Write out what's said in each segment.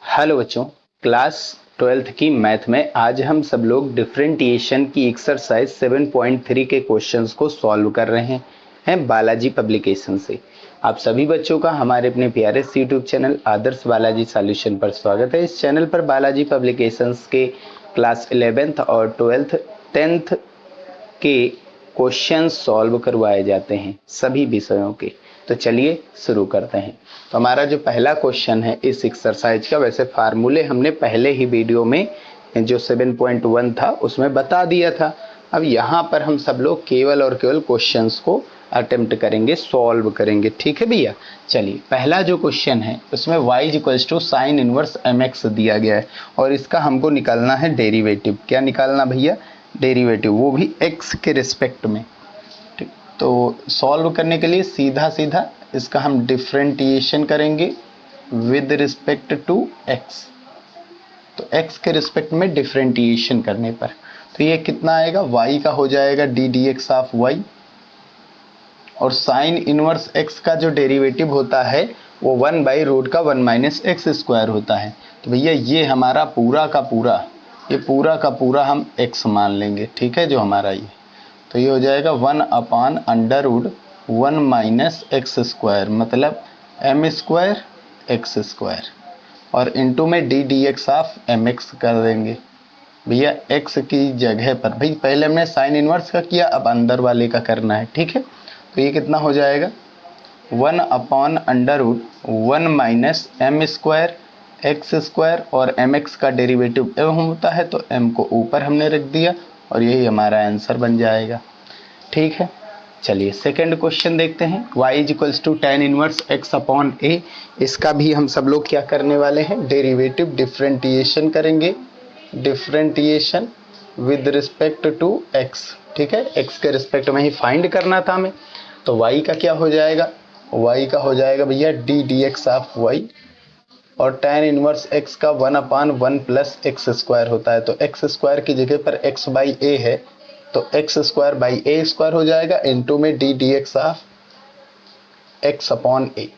Hello बच्चों, class 12th की math में आज हम सब लोग डिफरेंटिएशन की एक्सरसाइज 7.3 के क्वेश्चंस को सॉल्व कर रहे हैं बालाजी पब्लिकेशन से। आप सभी बच्चों का हमारे अपने प्यारे यूट्यूब चैनल आदर्श बालाजी सॉल्यूशन पर स्वागत है। इस चैनल पर बालाजी पब्लिकेशंस के क्लास 11th और 12th 10th के क्वेश्चन सॉल्व करवाए जाते हैं सभी विषयों के। तो चलिए शुरू करते हैं। तो हमारा जो पहला क्वेश्चन है इस एक्सरसाइज का, वैसे फार्मूले हमने पहले ही वीडियो में जो 7.1 था उसमें बता दिया था। अब यहाँ पर हम सब लोग केवल और केवल क्वेश्चंस को अटेम्प्ट करेंगे, सॉल्व करेंगे। ठीक है भैया, चलिए पहला जो क्वेश्चन है उसमें y equals to sine inverse mx दिया गया है और इसका हमको निकालना है डेरिवेटिव। क्या निकालना भैया? डेरिवेटिव, वो भी x के रिस्पेक्ट में। ठीक, तो सॉल्व करने के लिए सीधा सीधा इसका हम डिफरेंटिएशन करेंगे विद रिस्पेक्ट टू x। तो x के रिस्पेक्ट में डिफरेंटिएशन करने पर तो ये कितना आएगा? y का हो जाएगा d D x of y, और साइन इनवर्स x का जो डेरिवेटिव होता है वो 1/रूट का 1 माइनस एक्स स्क्वायर होता है। तो भैया ये हमारा पूरा का पूरा, ये पूरा का पूरा हम x मान लेंगे। ठीक है, जो हमारा ये, तो ये हो जाएगा 1/√1 माइनस एक्स स्क्वायर, मतलब एम स्क्वायर एक्स स्क्वायर, और इंटू में d D x of m x कर देंगे। भैया x की जगह पर, भाई पहले हमने साइन इनवर्स का किया, अब अंदर वाले का करना है। ठीक है, तो ये कितना हो जाएगा? 1/√1 minus m square x square, और एम एक्स का डेरिवेटिव एम होता है तो एम को ऊपर हमने रख दिया और यही हमारा आंसर बन जाएगा। ठीक है, चलिए सेकंड क्वेश्चन देखते हैं। y equals to tan inverse x upon a। इसका भी हम सब लोग क्या करने वाले हैं? डेरिवेटिव डिफरेंटिएशन करेंगे, differentiation with respect to x। ठीक है, x के रिस्पेक्ट में ही फाइंड करना था हमें। तो y का क्या हो जाएगा? y का हो जाएगा भैया d D x of y, और tan इनवर्स x का 1/1 प्लस एक्स स्क्वायर होता है। तो एक्स स्क्वायर की जगह पर x बाई ए है, तो x square by a square हो जाएगा, इंटू में d D x of x upon a.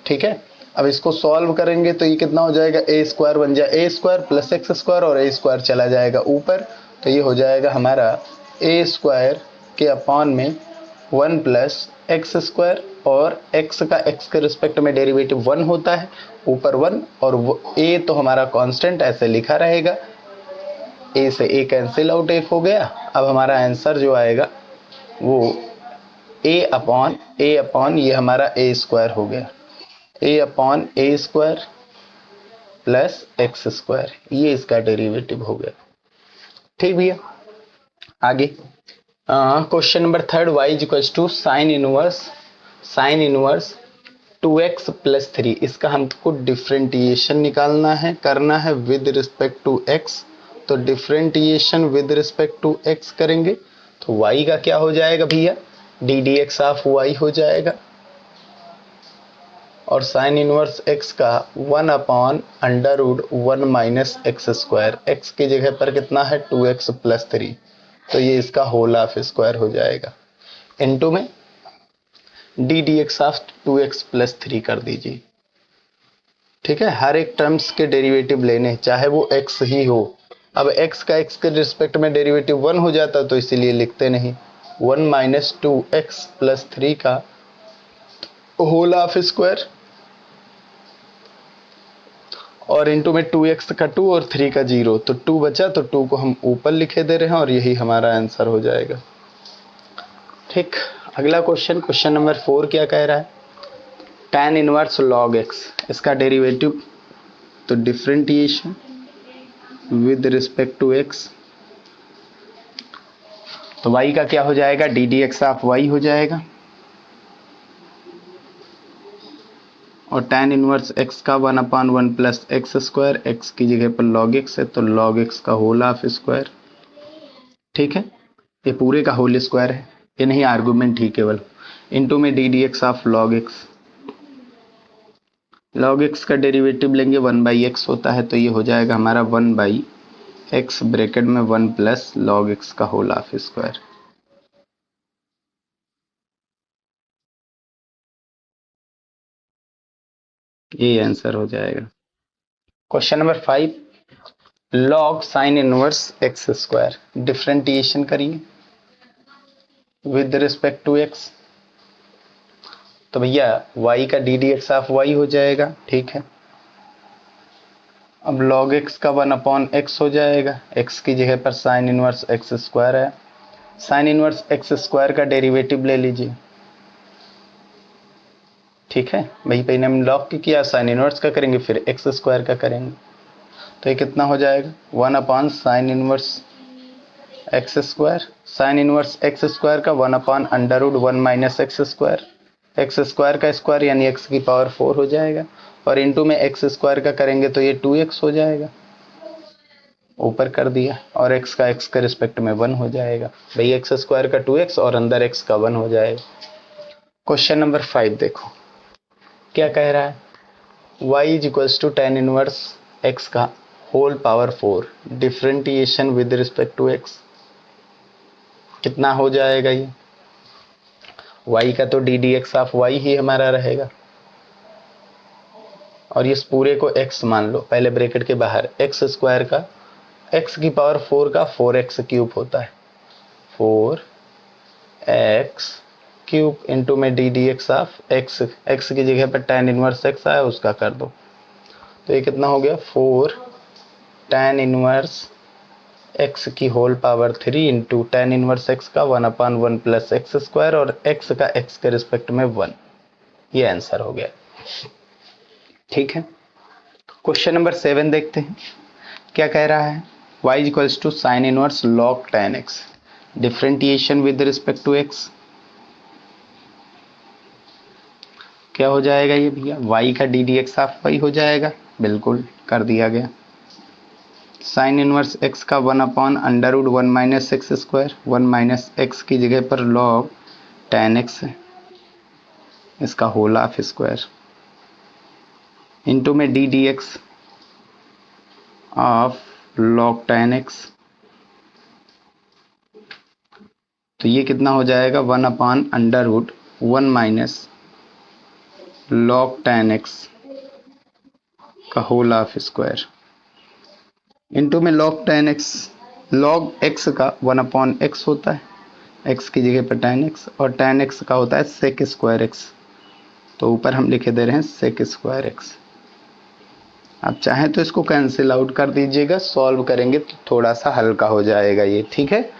ठीक है, अब इसको सॉल्व करेंगे तो ये कितना हो जाएगा? ए स्क्वायर बन जाए ए स्क्वायर प्लस एक्स स्क्वायर, और ए स्क्वायर चला जाएगा ऊपर, तो ये हो जाएगा हमारा ए स्क्वायर के अपॉन में 1 प्लस एक्स स्क्वायर, और एक्स का एक्स के रिस्पेक्ट में डेरिवेटिव 1 होता है, ऊपर 1, और ए तो हमारा कांस्टेंट ऐसे लिखा रहेगा। ए से ए कैंसिल आउट, एक हो गया। अब हमारा आंसर जो आएगा वो ए अपॉन ये हमारा ए स्क्वायर हो गया, a upon a square plus x square, ये इसका डेरिवेटिव हो गया। ठीक भैया, आगे question number third. y equals to sine inverse 2x plus 3। इसका हमको डिफरेंटिएशन निकालना है, करना है विद रिस्पेक्ट टू x। तो differentiation with respect to x करेंगे तो y का क्या हो जाएगा भैया? D D x of y हो जाएगा, और साइन इनवर्स x का 1/√1 माइनस एक्स स्क्वायर, x की जगह पर कितना है? 2x प्लस 3, तो ये इसका होल ऑफ स्क्वायर हो जाएगा, इनटू में d D x of 2x plus 3 कर दीजिए। ठीक है, हर एक टर्म्स के डेरिवेटिव लेने, चाहे वो x ही हो। अब x का x के रिस्पेक्ट में डेरिवेटिव 1 हो जाता तो इसीलिए लिखते नहीं, 1 माइनस 2x प्लस 3 का होल ऑफ स्क्वायर, और इंटू में 2x का 2 और 3 का 0, तो 2 बचा, तो 2 को हम ऊपर लिखे दे रहे हैं और यही हमारा आंसर हो जाएगा। ठीक, अगला क्वेश्चन, क्वेश्चन नंबर 4 क्या कह रहा है? tan इनवर्स log x, इसका डेरिवेटिव, तो differentiation with respect to x। तो y का क्या हो जाएगा? D D x of y हो जाएगा, और tan इनवर्स x का 1/1 प्लस एक्स स्क्वायर, x की जगह पर log x है तो log x का होल ऑफ स्क्वायर। ठीक है, ये पूरे का होल स्क्वायर है, ये नहीं आर्गुमेंट ही केवल, इनटू में d D x of log x। log x का डेरिवेटिव लेंगे 1/x होता है, तो ये हो जाएगा हमारा 1/x ब्रैकेट में 1 प्लस log x का होल ऑफ स्क्वायर। ये आंसर हो जाएगा। Question number 5, log sine inverse x square, differentiation करिए विद रिस्पेक्ट टू एक्स। तो भैया y का D D x of y हो जाएगा, ठीक है। अब log x का 1/x हो जाएगा, x की जगह पर साइन इनवर्स एक्स स्क्वायर है। साइन इनवर्स एक्स स्क्वायर का डेरिवेटिव ले लीजिए, ठीक है भाई। पहले हम log किया, साइन इनवर्स का करेंगे, फिर एक्स स्क्वायर का करेंगे। तो ये कितना हो जाएगा, 1/साइन inverse x square. Sine inverse x square का 1/√1 minus x square. X square का स्क्वायर यानी एक्स की पावर 4 हो जाएगा, और इंटू में एक्स स्क्वायर का करेंगे तो ये 2x हो जाएगा, ऊपर कर दिया, और x का x के रिस्पेक्ट में 1 हो जाएगा। भाई एक्स स्क्वायर का 2x और अंदर x का 1 हो जाएगा। क्वेश्चन नंबर 5 देखो क्या कह रहा है, y is equals to tan inverse x का whole power 4, differentiation with respect to x। कितना हो जाएगा ये, y का तो d D x of y ही हमारा रहेगा, और इस पूरे को x मान लो, पहले ब्रैकेट के बाहर। एक्स स्क्वायर का x की पावर 4 का 4x क्यूब होता है, 4x क्यूब इंटू में d D x of x। x की जगह पर tan इनवर्स x आया, उसका कर दो। तो ये कितना हो गया, 4 tan इनवर्स x की whole power 3 into tan inverse x का 1/1 प्लस एक्स स्क्वायर, और x का x के रिस्पेक्ट में 1। ये आंसर हो गया, ठीक है। क्वेश्चन नंबर 7 देखते हैं क्या कह रहा है, y is equals to sine inverse log tan x, differentiation with respect to x। क्या हो जाएगा ये भैया, y का D D x of y हो जाएगा, बिल्कुल कर दिया गया। साइन इनवर्स x का 1/√1 minus x square, 1 minus X की जगह पर log tan x है, इसका होल ऑफ स्क्वायर, इंटू में d D x of log tan x। तो ये कितना हो जाएगा, 1/√1 माइनस log tan x का होल ऑफ स्क्वायर, इंटू में log tan x। log x का 1/x होता है, x की जगह पर tan x, और tan x का होता है sec स्क्वायर x। तो ऊपर हम लिखे दे रहे हैं sec स्क्वायर x। आप चाहें तो इसको कैंसिल आउट कर दीजिएगा, सॉल्व करेंगे तो थोड़ा सा हल्का हो जाएगा ये, ठीक है।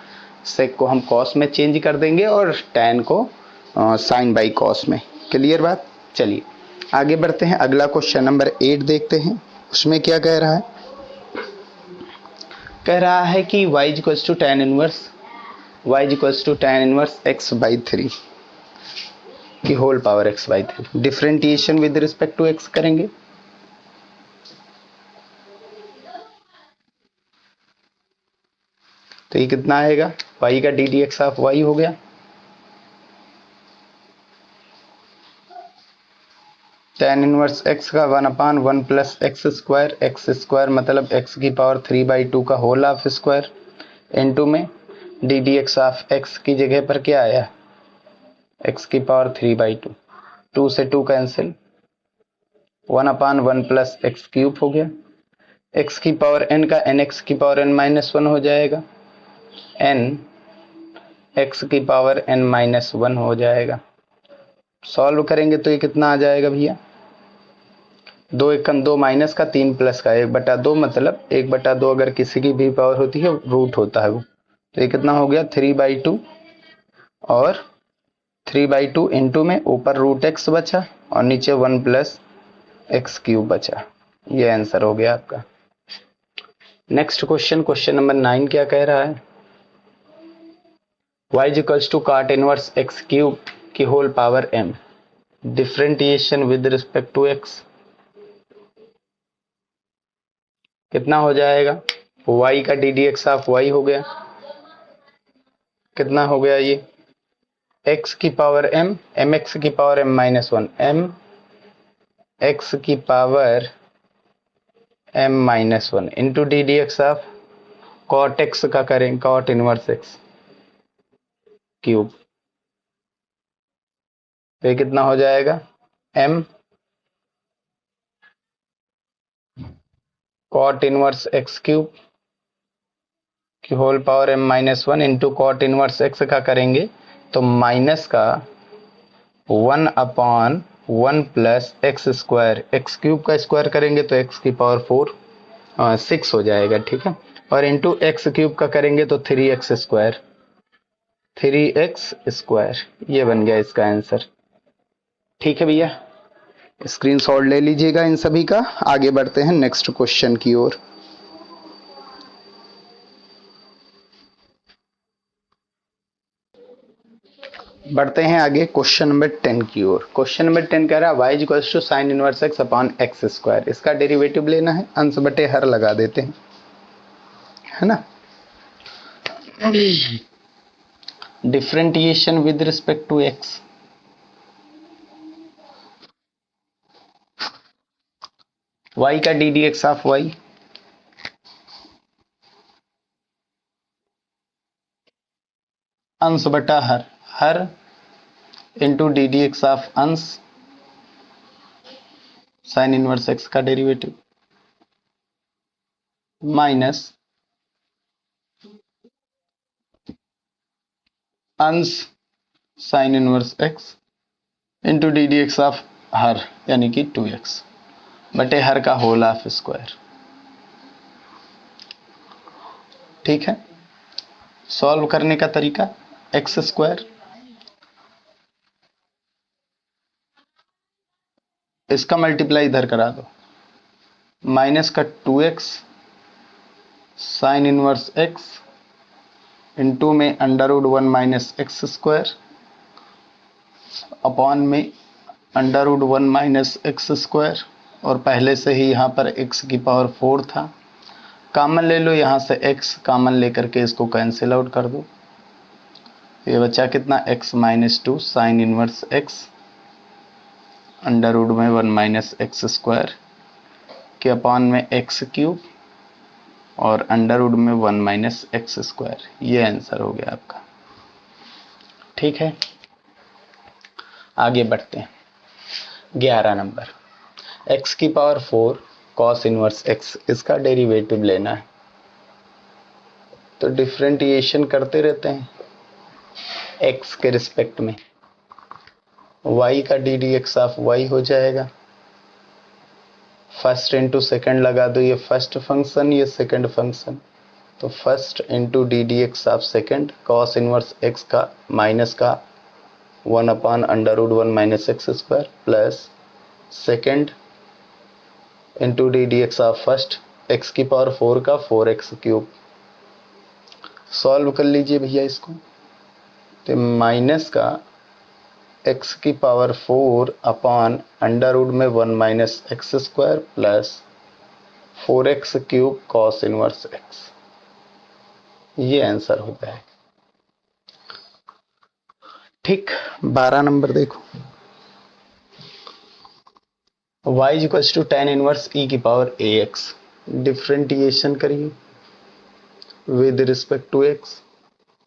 sec को हम cos में चेंज कर देंगे और tan को sin बाई cos में। क्लियर बात। चलिए आगे बढ़ते हैं, अगला क्वेश्चन नंबर 8 देखते हैं। उसमें क्या कह रहा है, कह रहा है कि y equals to tan inverse x by 3 की whole power x by 3, differentiation with respect to x करेंगे। तो ये कितना आएगा, y का D D x of y हो गया, tan इनवर्स x का 1/1 प्लस एक्स स्क्वायर मतलब x की पावर 3/2 का होल ऑफ स्क्वायर, इनटू में d D x of x की जगह पर क्या आया, x की पावर 3/2, 2 से 2 कैंसिल, 1/1 प्लस एक्स क्यूब हो गया। x की पावर n का n x की पावर n माइनस 1 हो जाएगा, n x की पावर n माइनस 1 हो जाएगा। सॉल्व करेंगे तो ये कितना आ जाएगा भैया, 2 एकम 2 माइनस का 3 प्लस का 1/2, मतलब 1/2 अगर किसी की भी पावर होती है रूट होता है वो। तो ये कितना हो गया, 3/2, और 3/2 इंटू में ऊपर रूट एक्स बचा और नीचे 1 प्लस एक्स क्यूब बचा। ये आंसर हो गया आपका। नेक्स्ट क्वेश्चन, क्वेश्चन नंबर 9 क्या कह रहा है, y is equals to cot inverse x cube की whole power m, differentiation with respect to x। कितना हो जाएगा, y का D D x of y हो गया, कितना हो गया ये, x की पावर m, mx की power m minus 1, m x की power m minus 1 into D D x of cot x का करें, कॉट इनवर्स एक्स क्यूब। तो ये कितना हो जाएगा, m cot inverse x cube की whole power m minus one into cot inverse x का करेंगे तो माइनस का 1/1 plus x square, x cube का स्क्वायर करेंगे तो एक्स की पावर 6 हो जाएगा, ठीक है। और इंटू एक्स क्यूब का करेंगे तो 3x स्क्वायर, 3x स्क्वायर, ये बन गया इसका आंसर। ठीक है भैया, स्क्रीनशॉट ले लीजिएगा इन सभी का। आगे बढ़ते हैं नेक्स्ट क्वेश्चन की ओर। बढ़ते हैं आगे क्वेश्चन नंबर 10 की ओर। क्वेश्चन नंबर 10 कह रहा है y equals to sine inverse x upon x square. इसका डेरिवेटिव लेना है, अंश बटे हर लगा देते हैं, है ना। Differentiation with respect to x, y का D D x of y अंश बटा हर, हर into D D x of अंश साइन इनवर्स एक्स का डेरिवेटिव माइनस अंश sine inverse x into D D x of हर यानी कि 2x बटे हर का होल ऑफ स्क्वायर। ठीक है, सॉल्व करने का तरीका एक्स स्क्वायर, इसका मल्टीप्लाई इधर करा दो, माइनस का 2x sine inverse x into में under root 1 minus x square upon में under root 1 minus x square, और पहले से ही यहाँ पर x की पावर 4 था, कॉमन ले लो, यहाँ से x कॉमन लेकर के इसको कैंसिल आउट कर दो। ये बचा कितना, x minus 2 sine inverse x under root में 1 माइनस एक्स स्क्वायर के अपॉन में एक्स क्यूब और अंडर रूट में 1 माइनस एक्स स्क्वायर। ये आंसर हो गया आपका। ठीक है, आगे बढ़ते हैं 11 नंबर, x की पावर 4 कॉस इनवर्स x, इसका डेरिवेटिव लेना है। तो डिफरेंटिएशन करते रहते हैं x के रिस्पेक्ट में, y का D D x of y हो जाएगा, फर्स्ट इंटू सेकेंड लगा दो, ये फर्स्ट फंक्शन ये सेकेंड फंक्शन, तो first into D D x of second cos inverse x का माइनस का 1 upon under root 1 minus x square plus second into D D x of first x की power 4 का 4x cube. Solve कर लीजिए भैया इसको, तो माइनस का x की पावर 4 अपॉन अंडर रूट में 1 minus x square plus 4x cube cos inverse x, ये आंसर होता है। ठीक, 12 नंबर देखो, y equals to tan inverse e की पावर ax, डिफरेंटिएशन करिए with respect to x,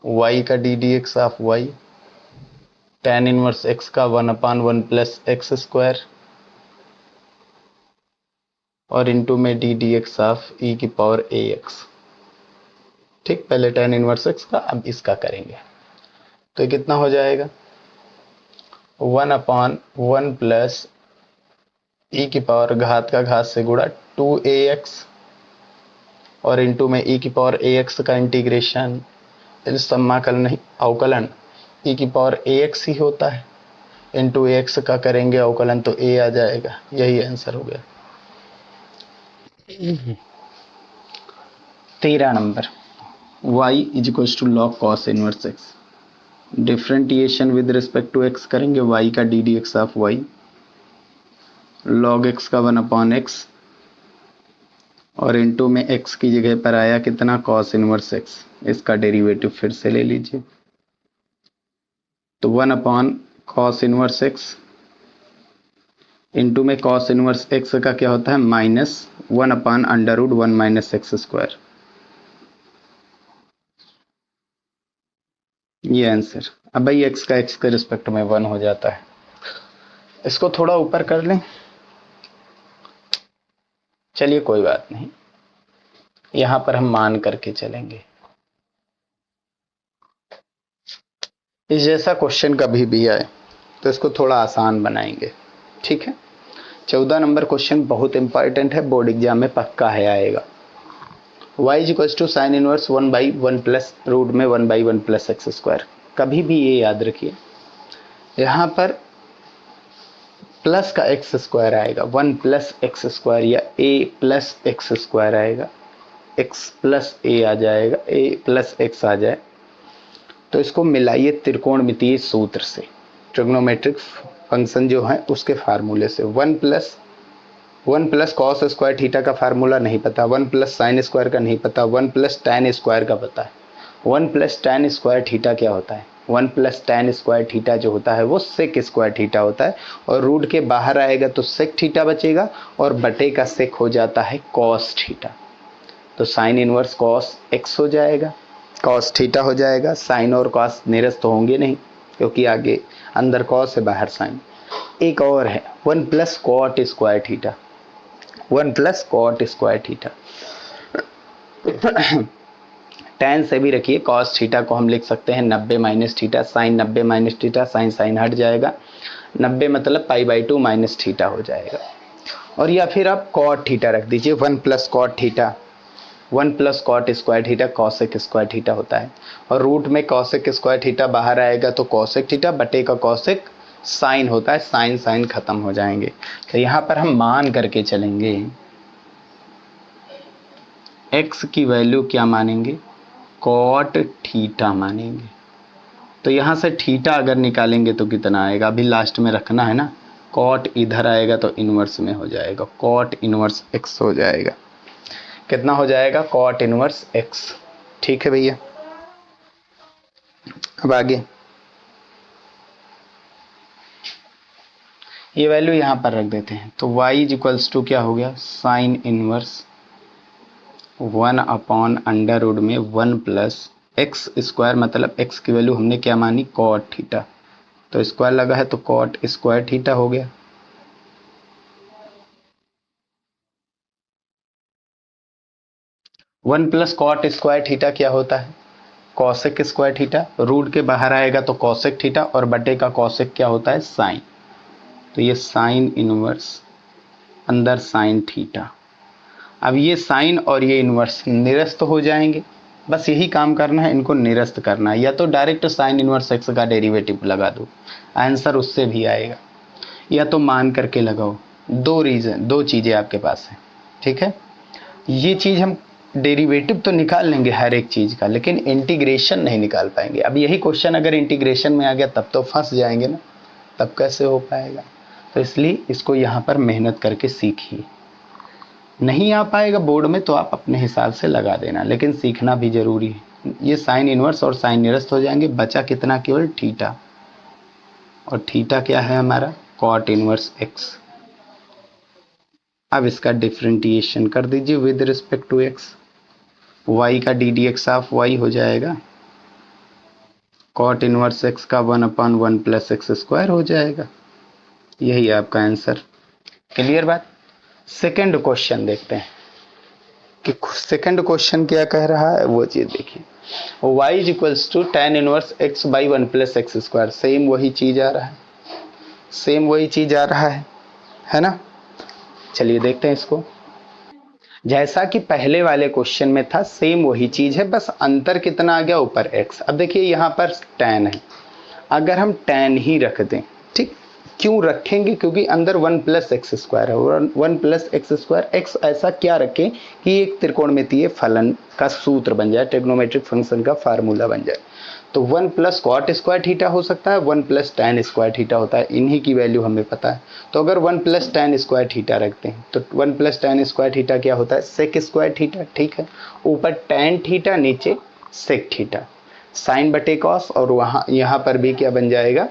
y का D D x of y tan inverse x का 1/1 plus x square और इंटू में d D x of e की power ax। ठीक, पहले tan inverse x का, अब इसका करेंगे तो ये कितना हो जाएगा, 1/1 प्लस ई की पावर घात का घात से गुणा 2ax और इंटू में ई की पावर ax का इंटीग्रेशन, समाकलन नहीं अवकलन, ई की पावर ax ही होता है, इंटू एक्स का करेंगे अवकलन तो a आ जाएगा, यही आंसर हो गया। 13 number, y is equal to log cos inverse x, differentiation with respect to x करेंगे, y का D D x of y log x का 1/x और इंटू में x की जगह पर आया कितना, कॉस इनवर्स x, इसका डेरिवेटिव फिर से ले लीजिए, तो 1 upon cos inverse x into में कॉस इनवर्स x का क्या होता है, minus 1 upon under root 1 minus x square, ये आंसर। अब भाई x का x के रिस्पेक्ट में 1 हो जाता है, इसको थोड़ा ऊपर कर लें, चलिए कोई बात नहीं, यहां पर हम मान करके चलेंगे। इस जैसा क्वेश्चन कभी भी आए तो इसको थोड़ा आसान बनाएंगे, ठीक है। 14 नंबर क्वेश्चन बहुत इंपॉर्टेंट है, बोर्ड एग्जाम में पक्का है आएगा। y is equal to sine inverse 1/1 plus root में 1/1 प्लस एक्स स्क्वायर। कभी भी ये याद रखिए, यहां पर प्लस का एक्स स्क्वायर आएगा, 1 प्लस एक्स स्क्वायर या a प्लस एक्स स्क्वायर आएगा, x प्लस a आ जाएगा, a प्लस x आ जाए तो इसको मिलाइए त्रिकोणमितीय सूत्र से, ट्रिग्नोमेट्रिक फंक्शन जो है उसके फार्मूले से। 1 प्लस कॉस स्क्वायर थीटा का फार्मूला नहीं पता, 1 प्लस साइन स्क्वायर का नहीं पता, 1 प्लस टैन स्क्वायर का पता है। 1 प्लस टैन स्क्वायर थीटा क्या होता है? 1 प्लस टैन स्क्वायर थीटा जो होता है वो सेक स्क्वायर थीटा होता है, और रूट के बाहर आएगा तो सेक थीटा बचेगा, और बटे का सेक हो जाता है कॉस थीटा। तो साइन इनवर्स कॉस एक्स हो जाएगा, कॉस थीटा हो जाएगा। साइन और कॉस निरस्त तो होंगे नहीं, क्योंकि आगे अंदर कॉस है बाहर साइन। एक और है 1 plus cot square theta, 1 plus cot square theta. tan से भी रखिए, कॉस थीटा को हम लिख सकते हैं 90 minus theta, sine 90 minus theta, sine sine हट जाएगा, 90 मतलब π/2 माइनस थीटा हो जाएगा। और या फिर आप कॉट थीटा रख दीजिए, 1 plus cot theta, 1 plus cot square theta cosec square theta होता है, और रूट में कॉसेक स्क्वायर थीटा बाहर आएगा तो कॉसेक थीटा बटे का कॉसेक साइन होता है, साइन साइन खत्म हो जाएंगे। तो यहां पर हम मान करके चलेंगे, x की वैल्यू क्या मानेंगे? कॉट थीटा मानेंगे। तो यहां से थीटा अगर निकालेंगे तो कितना आएगा? अभी लास्ट में रखना है ना, कॉट इधर आएगा तो इनवर्स में हो जाएगा, कॉट इनवर्स x हो जाएगा। कितना हो जाएगा? Cot inverse x। ठीक है भैया, अब आगे ये वैल्यू यहां पर रख देते हैं, तो y इज इक्वल्स टू क्या हो गया? Sine inverse 1 upon under root में 1 प्लस एक्स स्क्वायर, मतलब x की वैल्यू हमने क्या मानी? कॉट थीटा, तो स्क्वायर लगा है तो कॉट स्क्वायर थीटा हो गया। One plus cot square theta क्या होता है? कॉसेक स्क्वायर थीटा, रूट के बाहर आएगा तो कॉसेक थीटा, और बटे का कॉसेक क्या होता है? साइन। तो ये साइन इनवर्स अंदर साइन थीटा। अब ये साइन और ये इनवर्स निरस्त हो जाएंगे, बस यही काम करना है, इनको निरस्त करना है। या तो डायरेक्ट साइन इनवर्स एक्स का डेरिवेटिव लगा दो, आंसर उससे भी आएगा, या तो मान करके लगाओ। दो चीज़ें आपके पास है, ठीक है। ये चीज़ हम डेरिवेटिव तो निकाल लेंगे हर एक चीज़ का, लेकिन इंटीग्रेशन नहीं निकाल पाएंगे। अब यही क्वेश्चन अगर इंटीग्रेशन में आ गया तब तो फंस जाएंगे ना, तब कैसे हो पाएगा? तो इसलिए इसको यहाँ पर मेहनत करके सीखिए। नहीं आ पाएगा बोर्ड में तो आप अपने हिसाब से लगा देना, लेकिन सीखना भी जरूरी है। ये साइन इनवर्स और साइन निरस्त हो जाएंगे, बचा कितना? केवल थीटा, और थीटा क्या है हमारा? Cot inverse x. अब इसका डिफरेंटिएशन कर दीजिए with respect to x, y का D D x of y हो जाएगा, कॉट इनवर्स एक्स का 1/1 प्लस एक्स स्क्वायर हो जाएगा। यही आपका आंसर। क्लियर बात? सेकंड क्वेश्चन देखते हैं कि सेकंड क्वेश्चन क्या कह रहा है, वो चीज देखिए। y is equals to tan inverse x/1 plus x square, same वही चीज आ रहा है, सेम वही चीज आ रहा है ना। चलिए देखते हैं इसको। जैसा कि पहले वाले क्वेश्चन में था सेम वही चीज है, बस अंतर कितना आ गया? ऊपर x। अब देखिए यहाँ पर tan है, अगर हम tan ही रख दें, ठीक, क्यों रखेंगे? क्योंकि अंदर 1 प्लस एक्स स्क्वायर है, और 1 प्लस एक्स स्क्वायर एक्स ऐसा क्या रखें कि एक त्रिकोणमितीय फलन का सूत्र बन जाए, ट्रिग्नोमेट्रिक फंक्शन का फार्मूला बन जाए। तो 1 प्लस कॉट स्क्वायर थीटा हो सकता है, 1 प्लस टैन स्क्वायर थीटा होता है, इन्हीं की वैल्यू हमें पता है। तो अगर 1 प्लस टैन स्क्वायर थीटा रखते हैं तो 1 प्लस टैन स्क्वायर थीटा क्या होता है? सेक स्क्वायर थीटा, ठीक है। ऊपर टैन थीटा, नीचे सेक थीटा, साइन बटे कॉस, और वहां यहां पर भी क्या बन जाएगा?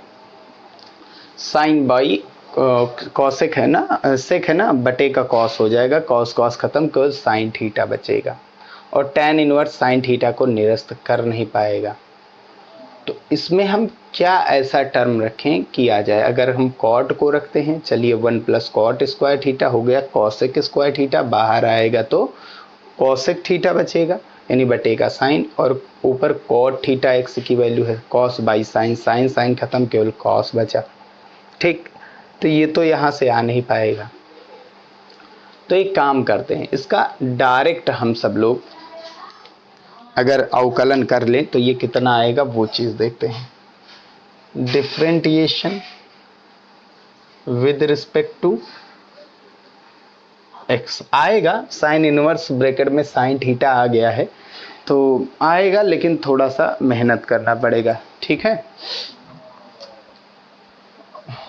साइन बाई कॉसेक है ना, सेक है ना, बटे का कॉस हो जाएगा, कॉस कॉस खत्म, केवल साइन थीटा बचेगा, और टैन इनवर्स साइन थीटा को निरस्त कर नहीं पाएगा। तो इसमें हम क्या ऐसा टर्म रखें कि आ जाए? अगर हम कॉट को रखते हैं, चलिए 1 प्लस कॉट स्क्वायर थीटा हो गया, कॉसेक स्क्वायर थीटा बाहर आएगा तो कॉसेक थीटा बचेगा यानी बटे का साइन, और ऊपर कॉट थीटा एक्स की वैल्यू है, cos by sine, sine sine खत्म, केवल कॉस बचा। ठीक, तो ये तो यहां से आ नहीं पाएगा। तो एक काम करते हैं, इसका डायरेक्ट हम सब लोग अगर अवकलन कर लें तो ये कितना आएगा वो चीज देखते हैं। Differentiation with respect to x आएगा, साइन इनवर्स ब्रैकेट में साइन थीटा आ गया है तो आएगा, लेकिन थोड़ा सा मेहनत करना पड़ेगा। ठीक है,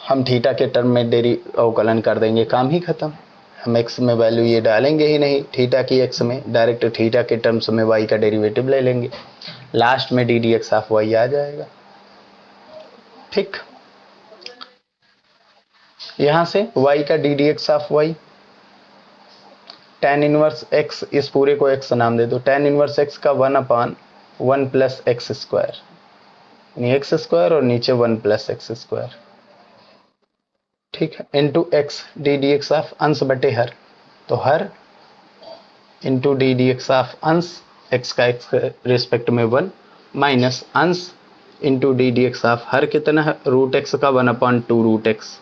हम थीटा के टर्म में अवकलन कर देंगे, काम ही खत्म। हम एक्स में वैल्यू ये डालेंगे ही नहीं थीटा की एक्स में, डायरेक्ट थीटा के टर्म्स में वाई का डेरिवेटिव ले लेंगे, लास्ट में d D x of y आ जाएगा। ठीक, यहां से y का D D x of y, tan inverse x, इस पूरे को x नाम दे दो, टेन इनवर्स x का 1/1 प्लस एक्स स्क्वायर, यानी एक्स स्क्वायर और नीचे 1 प्लस एक्स स्क्वायर। ठीक है, into x d D x of अंश बटे हर, तो हर into D D x of अंश, एक्स का एक्स रिस्पेक्ट में 1 माइनस अंश into D D x of हर कितना है, रूट एक्स का 1/2 रूट एक्स।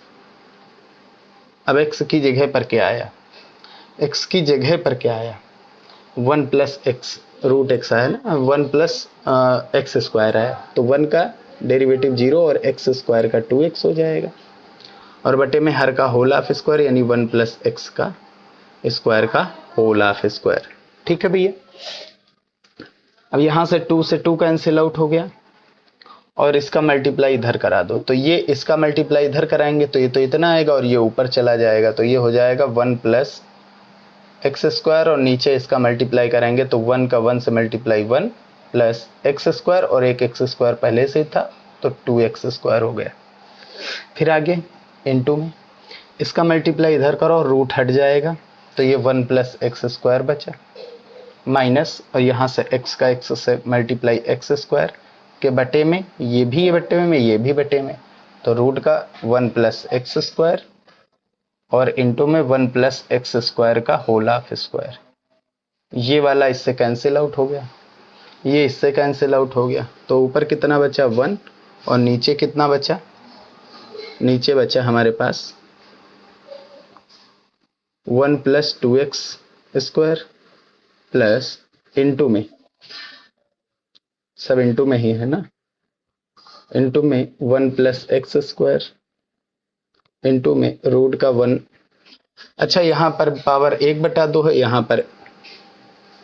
अब x की जगह पर क्या आया, x की जगह पर क्या आया, 1 प्लस एक्स, रूट एक्स आया ना, 1 प्लस एक्स स्क्वायर आया, तो 1 का डेरिवेटिव 0 और एक्स स्क्वायर का 2x हो जाएगा, और बटे में हर का होल ऑफ स्क्वायर यानी 1 प्लस एक्स का स्क्वायर का होल ऑफ स्क्वायर। ठीक है भैया, अब यहां से 2 से 2 कैंसिल आउट हो गया, और इसका मल्टीप्लाई इधर करा दो, तो ये इसका मल्टीप्लाई इधर कराएंगे तो ये तो इतना आएगा और ये ऊपर चला जाएगा, तो ये हो जाएगा 1 प्लस एक्स स्क्वायर, और नीचे इसका मल्टीप्लाई करेंगे तो 1 का 1 से मल्टीप्लाई 1 प्लस एक्स स्क्वायर, और एक एक्स स्क्वायर पहले से था तो 2x स्क्वायर हो गया। फिर आगे इनटू में इसका मल्टीप्लाई इधर करो और रूट हट जाएगा, तो ये 1 प्लस एक्स स्क्वायर बचा, माइनस, और यहाँ से x का x से मल्टीप्लाई एक्स स्क्वायर के बटे में, ये भी बटे में, ये भी बटे में, तो रूट का 1 प्लस एक्स स्क्वायर और इंटू में 1 प्लस एक्स स्क्वायर का होल ऑफ स्क्वायर। ये वाला इससे कैंसिल आउट हो गया, ये इससे कैंसिल आउट हो गया, तो ऊपर कितना बचा 1, और नीचे कितना बचा, नीचे बचा हमारे पास 1 plus 2x square plus into में, सब इंटू में ही है ना, इंटू में 1 प्लस एक्स स्क्वायर इंटू में रूट का 1। अच्छा, यहाँ पर पावर 1/2 है, यहाँ पर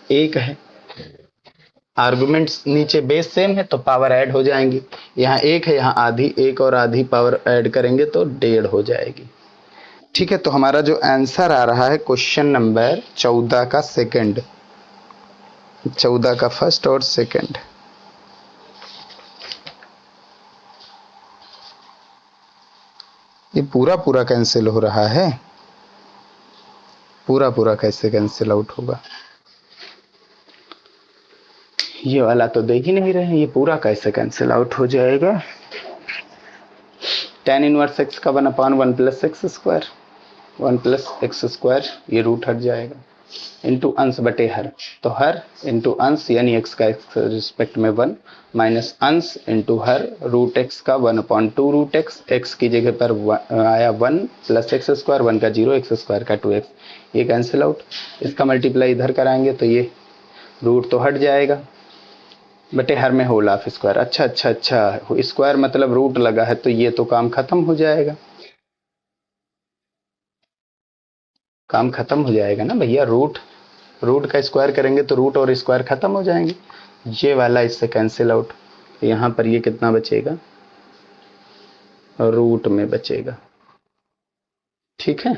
1 है, आर्गुमेंट्स नीचे बेस सेम है तो पावर ऐड हो जाएंगी, यहाँ 1 है, यहाँ आधी, 1 और आधी पावर ऐड करेंगे तो 1.5 हो जाएगी। ठीक है, तो हमारा जो आंसर आ रहा है क्वेश्चन नंबर 14 का सेकंड, 14 का फर्स्ट और सेकंड। ये पूरा पूरा कैंसिल हो रहा है, पूरा पूरा कैसे कैंसिल आउट होगा, ये वाला तो देख ही नहीं रहे, ये पूरा कैसे कैंसिल आउट हो जाएगा। tan इनवर्स x का 1/1 plus x square, 1 plus x square, ये रूट हट जाएगा, इंटू अंश बटे हर, तो हर इंटू अंश यानी x का x रिस्पेक्ट में 1 माइनस अंश इंटू हर, रूट x का 1/2 रूट x, x की जगह पर आया 1 प्लस एक्स स्क्वायर, 1 का 0, एक्स स्क्वायर का 2x, ये कैंसिल आउट, इसका मल्टीप्लाई इधर कराएंगे तो ये रूट तो हट जाएगा, बटे हर में होल ऑफ स्क्वायर। अच्छा अच्छा अच्छा, स्क्वायर मतलब रूट लगा है, तो ये तो काम खत्म हो जाएगा, काम खत्म हो जाएगा ना भैया, रूट का स्क्वायर करेंगे तो रूट और स्क्वायर खत्म हो जाएंगे, ये वाला इससे कैंसिल आउट, यहाँ पर ये कितना बचेगा, रूट में बचेगा। ठीक है,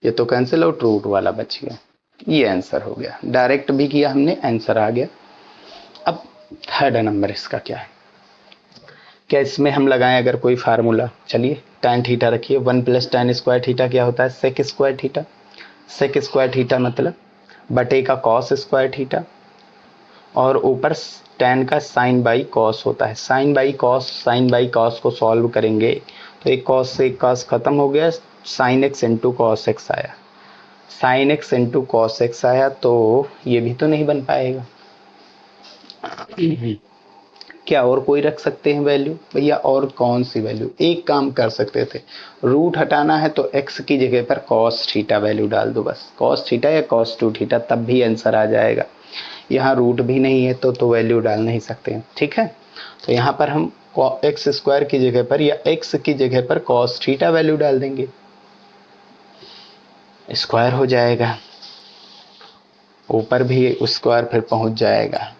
ये तो कैंसिल आउट, रूट वाला बच गया, ये आंसर हो गया, डायरेक्ट भी किया हमने, आंसर आ गया। अब थर्ड नंबर इसका क्या है, क्या इसमें हम लगाएं अगर कोई फार्मूला, चलिए tan थीटा रखिए, 1 प्लस tan स्क्वायर थीटा क्या होता है, sec square theta, sec square theta मतलब बटे का कॉस स्क्वायर थीटा, और ऊपर tan का साइन बाई कॉस होता है, साइन बाई कॉस को सॉल्व करेंगे तो एक कॉस से एक कॉस खत्म हो गया, sine x into cos x आया, sine x into cos x आया, तो ये भी तो नहीं बन पाएगा। क्या और कोई रख सकते हैं वैल्यू भैया? और कौन सी वैल्यू? एक काम कर सकते थे, रूट हटाना है तो x की जगह पर cos थीटा वैल्यू डाल दो, बस cos थीटा या cos 2 थीटा, तब भी आंसर आ जाएगा। यहाँ रूट भी नहीं है तो वैल्यू डाल नहीं सकते हैं, ठीक है। तो यहाँ पर हम एक्स स्क्वायर की जगह पर या x की जगह पर cos थीटा वैल्यू डाल देंगे, स्क्वायर हो जाएगा, ऊपर भी स्क्वायर फिर पहुंच जाएगा।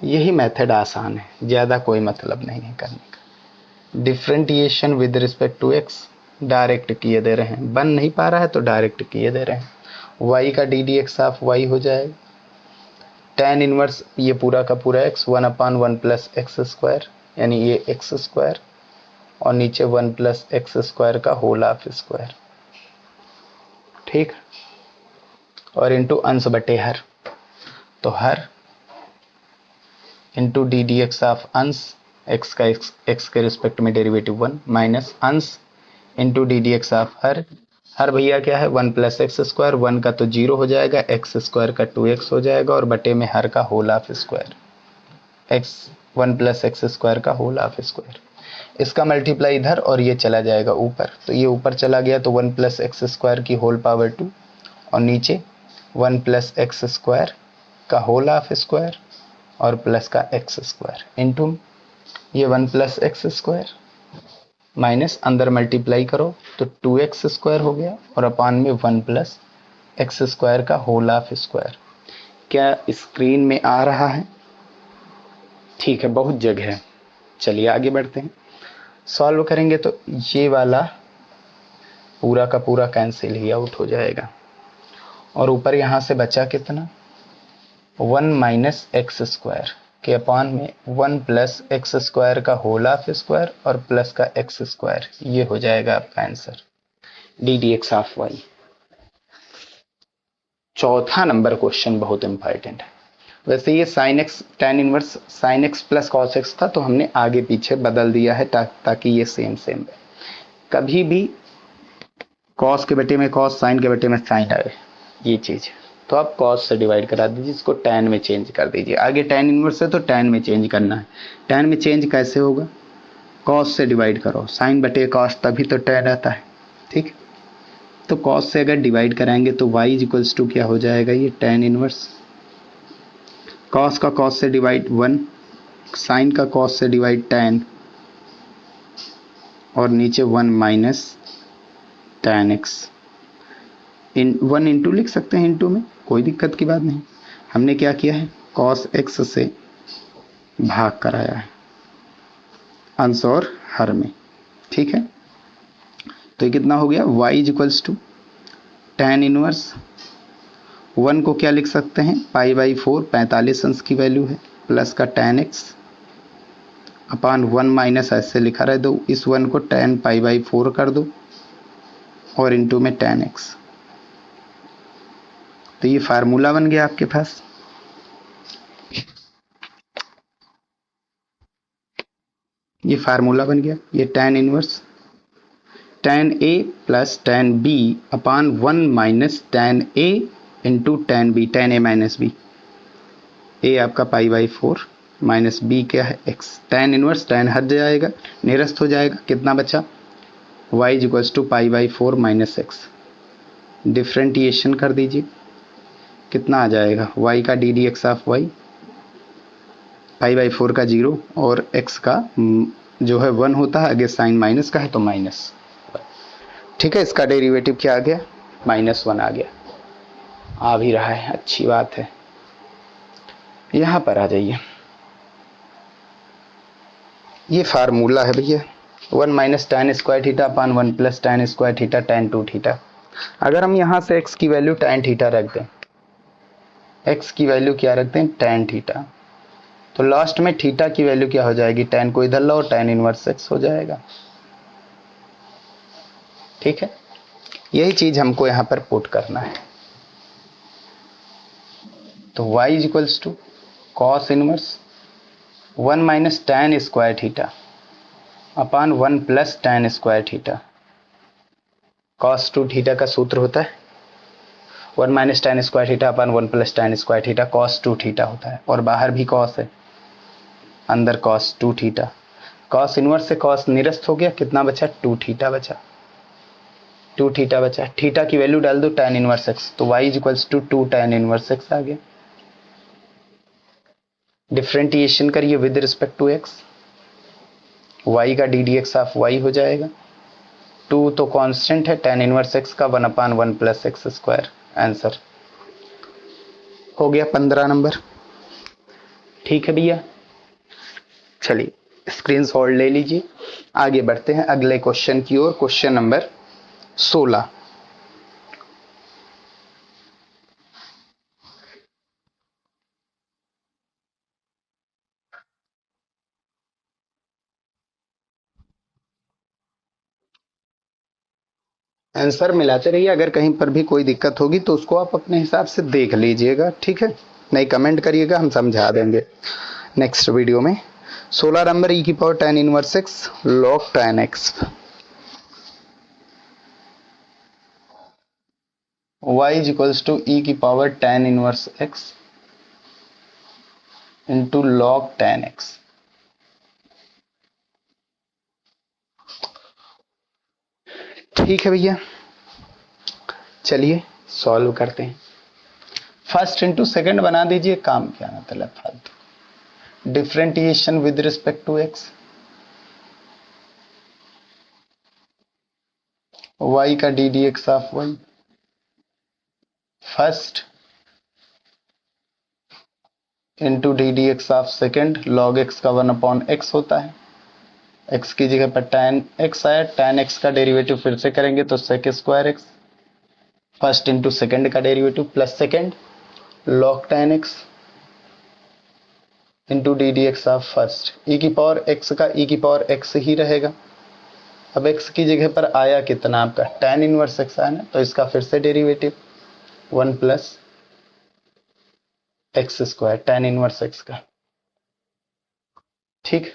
यही मेथड आसान है, ज़्यादा कोई मतलब नहीं है करने का। Differentiation with respect to x direct किए दे रहे हैं, बन नहीं पा रहा है तो डायरेक्ट किए दे रहे हैं। y का D D x of y हो जाएगा, टेन इनवर्स ये पूरा का पूरा x 1/1 प्लस एक्स स्क्वायर, यानी ये एक्स स्क्वायर, और नीचे 1 प्लस एक्स स्क्वायर का होल ऑफ स्क्वायर, ठीक। और इंटू अंश बटे हर, तो हर into D D x of अंश, एक्स का एक्स के रिस्पेक्ट में डेरिवेटिव 1 माइनस अंश into D D x of हर, हर भैया क्या है 1 प्लस एक्स स्क्वायर, 1 का तो 0 हो जाएगा, एक्स स्क्वायर का 2x हो जाएगा, और बटे में हर का whole of square, x 1 plus x square का होल ऑफ स्क्वायर। इसका मल्टीप्लाई इधर और ये चला जाएगा ऊपर, तो ये ऊपर चला गया तो 1 प्लस एक्स स्क्वायर की होल पावर 2, और नीचे 1 प्लस एक्स स्क्वायर का होल ऑफ स्क्वायर और प्लस का एक्स स्क्वायर इंटू ये 1 प्लस एक्स स्क्वायर माइनस अंदर मल्टीप्लाई करो तो 2x स्क्वायर हो गया, और अपान में 1 प्लस एक्स स्क्वायर का होल ऑफ स्क्वायर। क्या स्क्रीन में आ रहा है? ठीक है, बहुत जगह है। चलिए आगे बढ़ते हैं, सॉल्व करेंगे तो ये वाला पूरा का पूरा कैंसिल ही आउट हो जाएगा, और ऊपर यहाँ से बचा कितना 1 माइनस एक्स स्क्वायर के अपान में 1 प्लस एक्स स्क्वायर का होल ऑफ स्क्वायर और प्लस का एक्स स्क्वायर, ये हो जाएगा आपका answer d D x of y. चौथा नंबर क्वेश्चन बहुत इंपॉर्टेंट है। वैसे ये sine x tan inverse sine x plus cos x था, तो हमने आगे पीछे बदल दिया है ताकि ये सेम सेम है। कभी भी कॉस के बटे में कॉस, साइन के बटे में साइन आए, ये चीज तो आप कॉस से डिवाइड करा दीजिए, इसको टैन में चेंज कर दीजिए। आगे टैन इनवर्स है तो टैन में चेंज करना है। टैन में चेंज कैसे होगा? कॉस से डिवाइड करो, साइन बटे कॉस तभी तो टैन आता है, ठीक। तो कॉस से अगर डिवाइड कराएंगे तो y इक्वल्स टू क्या हो जाएगा, ये टैन इनवर्स कॉस का कॉस से डिवाइड 1, साइन का कॉस से डिवाइड टैन, और नीचे 1 माइनस टैन एक्स। इन 1 इंटू लिख सकते हैं, इंटू में कोई दिक्कत की बात नहीं। हमने क्या किया है, कॉस एक्स से भाग कराया है अंश और हर में, ठीक है। तो ये कितना हो गया, y equals to tan inverse 1 को क्या लिख सकते हैं, π/4, 45 अंश की वैल्यू है, प्लस का टैन एक्स अपान 1 माइनस ऐसे लिखा रहे दो, इस 1 को टैन π/4 कर दो और इंटू में टैन एक्स। तो ये फार्मूला बन गया आपके पास। ये फार्मूला बन गया, ये tan inverse tan A plus tan B upon 1 minus tan A into tan B, tan A minus B, ए आपका π/4 माइनस बी क्या है एक्स। टैन इनवर्स टैन हट जाएगा, निरस्त हो जाएगा, कितना बचा y equals to π/4 minus x. Differentiation कर दीजिए, कितना आ जाएगा, y का D D x of y, π/4 का 0 और x का जो है 1 होता है, आगे साइन माइनस का है तो माइनस, ठीक है। इसका डेरिवेटिव क्या आ गया, -1 आ गया, आ भी रहा है, अच्छी बात है। यहां पर आ जाइए, ये फार्मूला है भैया 1 minus tan square theta upon 1 plus tan square theta tan 2 theta. अगर हम यहां से x की वैल्यू टैन थीटा रख दें, x की वैल्यू क्या रख दें, टैन थीटा, तो लास्ट में थीटा की वैल्यू क्या हो जाएगी, टैन को इधर लो, टैन इनवर्स x हो जाएगा, ठीक है। यही चीज हमको यहां पर पुट करना है। तो y equals to cos inverse 1 minus tan square theta upon 1 plus tan square theta. Cos 2 theta का सूत्र होता है 1 minus tan square theta upon 1 plus tan square theta cos 2 theta होता है, और बाहर भी cos है, अंदर cos 2 थीटा। cos इनवर्स से cos निरस्त हो गया, कितना बचा 2 थीटा बचा, 2 थीटा बचा। थीटा की वैल्यू डाल दो tan इनवर्स x, तो y is equals to 2 tan inverse x आ गया। डिफरेंटिएशन करिए with respect to x, y का D D x of y हो जाएगा। 2 तो कांस्टेंट है, tan इनवर्स x का 1/1 प्लस एक्स स्क्वायर। आंसर हो गया 15 नंबर। ठीक है भैया, चलिए स्क्रीनशॉट ले लीजिए। आगे बढ़ते हैं अगले क्वेश्चन की ओर। Question number 16। आंसर मिलाते रहिए, अगर कहीं पर भी कोई दिक्कत होगी तो उसको आप अपने हिसाब से देख लीजिएगा, ठीक है, नहीं कमेंट करिएगा, हम समझा देंगे नेक्स्ट वीडियो में। 16 नंबर e की power tan inverse x log tan x, y is equals to e की power tan inverse x into log tan x। ठीक है भैया, चलिए सॉल्व करते हैं। फर्स्ट इंटू सेकंड बना दीजिए, काम क्या मतलब फालतू। Differentiation with respect to x, y का D D x of y first into D D x of second, log x का 1/x होता है, x की जगह पर tan x आया, tan x का डेरिवेटिव फिर से करेंगे तो sec square x, first into second का derivative plus second log tan x into D D x of first, e की पावर x का e की पावर x ही रहेगा। अब x की जगह पर आया कितना आपका tan इनवर्स x आया ना, तो इसका फिर से derivative 1 plus x square tan inverse x का। ठीक,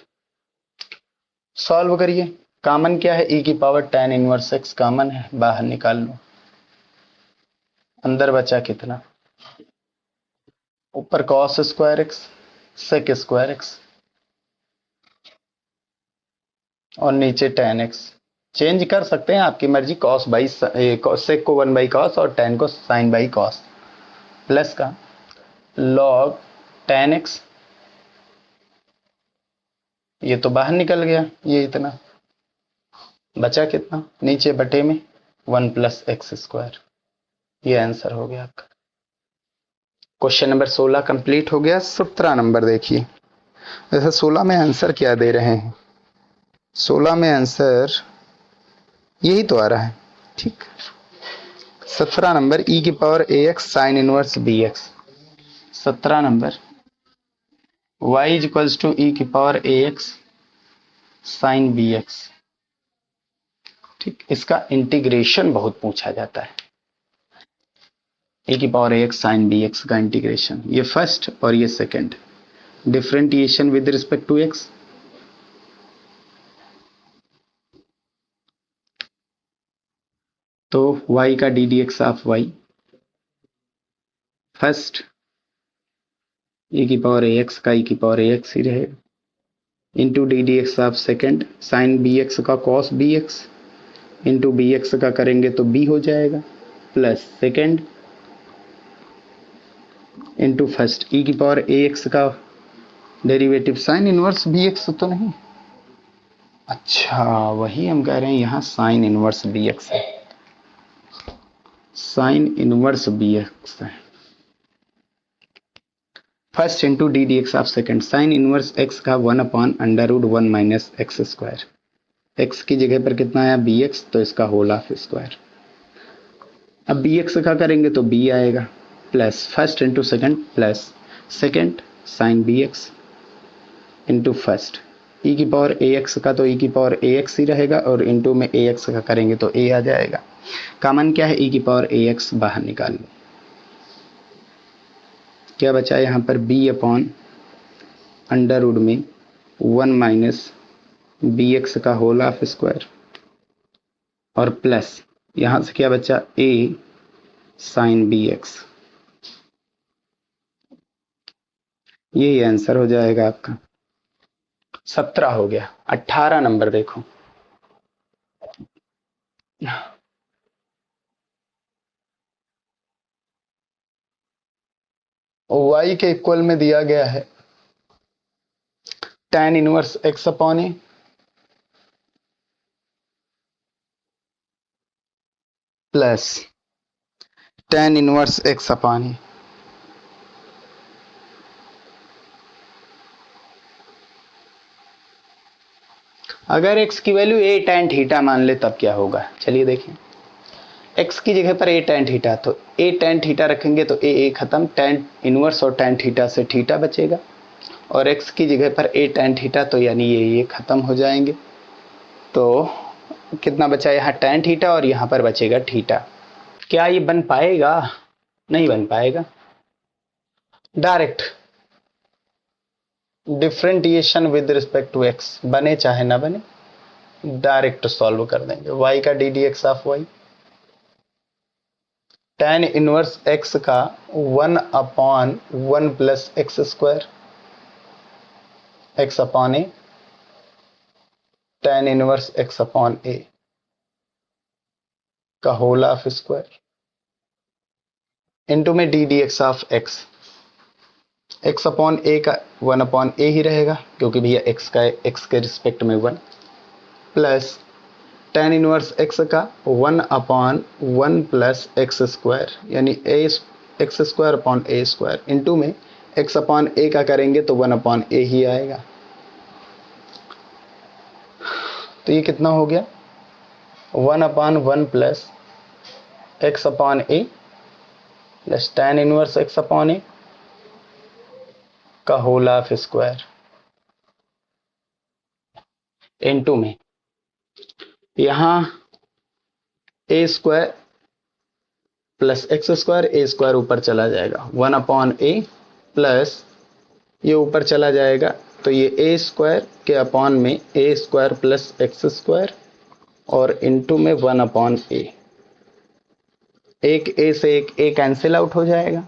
सॉल्व करिए। कॉमन क्या है, e की power tan inverse x common है, बाहर निकाल लो। अंदर बचा कितना, ऊपर cos square x sec square x और नीचे tan x। चेंज कर सकते हैं, आपकी मर्जी, cos बाई sec को 1 बाई cos और tan को sin बाई cos, प्लस का log tan x, ये तो बाहर निकल गया, ये इतना बचा कितना नीचे बटे में 1 प्लस एक्स स्क्वायर। ये आंसर हो गया आपका। क्वेश्चन नंबर 16 कंप्लीट हो गया। 17 नंबर देखिए, जैसे 16 में आंसर क्या दे रहे हैं, 16 में आंसर यही तो आ रहा है। ठीक, 17 नंबर e की power ax sine inverse bx। 17 number y is equals to e की पावर ax साइन bx। ठीक, इसका इंटीग्रेशन बहुत पूछा जाता है, e की पावर ax साइन bx का इंटीग्रेशन, ये फर्स्ट और ये second. Differentiation with respect to x, तो y का D D x of y first, e की पावर ax का e की पावर ax ही रहेगा, into D D x of second, sine bx का cos bx, इंटू bx का करेंगे तो b हो जाएगा, plus second into first, e की पावर ax का डेरिवेटिव साइन इनवर्स bx तो नहीं, अच्छा वही हम कह रहे हैं, यहाँ साइन इनवर्स bx है, साइन इनवर्स bx है। First into D D x of second, sign inverse x का 1/√1 माइनस एक्स स्क्वायर, x की जगह पर कितना आया bx, तो इसका होल ऑफ स्क्वायर। अब bx का करेंगे तो b आएगा, plus first into second plus second sine bx into first, e की पावर ax का तो e की पावर ax ही रहेगा, और इंटू में ax का करेंगे तो a आ जाएगा। कॉमन क्या है, e की पावर ax बाहर निकाल लो, क्या बचा यहाँ पर b अपॉन अंडर रूट में 1 माइनस bx का होल ऑफ स्क्वायर, और प्लस यहाँ से क्या बचा a साइन बी एक्स, यही आंसर हो जाएगा आपका। 17 हो गया। 18 नंबर देखो। y के इक्वल में दिया गया है tan inverse x upon a plus tan inverse x upon a. अगर x की वैल्यू a tan थीटा मान ले तब क्या होगा, चलिए देखें। x की जगह पर a tan थीटा, तो a tan थीटा रखेंगे तो a खत्म, tan इनवर्स और tan थीटा से थीटा बचेगा, और x की जगह पर a tan थीटा, तो यानी ये खत्म हो जाएंगे। तो कितना बचा यहाँ tan थीटा और यहाँ पर बचेगा थीटा। क्या ये बन पाएगा? नहीं बन पाएगा। Direct differentiation with respect to x, बने चाहे ना बने, डायरेक्ट सॉल्व कर देंगे। y का D D x of y, tan inverse x का 1/1 plus x square, x upon a, tan inverse x upon a का होल ऑफ स्क्वायर, इनटू में d D x of x, x upon a का 1/a ही रहेगा क्योंकि भैया x का x के respect में 1, प्लस tan इनवर्स x का 1/1 प्लस एक्स स्क्वायर, यानी x square upon a square, into में x अपॉन ए का करेंगे तो 1/a ही आएगा। तो ये कितना हो गया 1/1 plus x upon a plus tan inverse x upon a का होल ऑफ स्क्वायर, इंटू में यहां a square plus x square, a square ऊपर चला जाएगा, 1/a प्लस ये ऊपर चला जाएगा तो ये ए स्क्वायर के अपॉन में ए स्क्वायर प्लस एक्स स्क्वायर और इंटू में 1/a। एक ए से एक ए कैंसिल आउट हो जाएगा,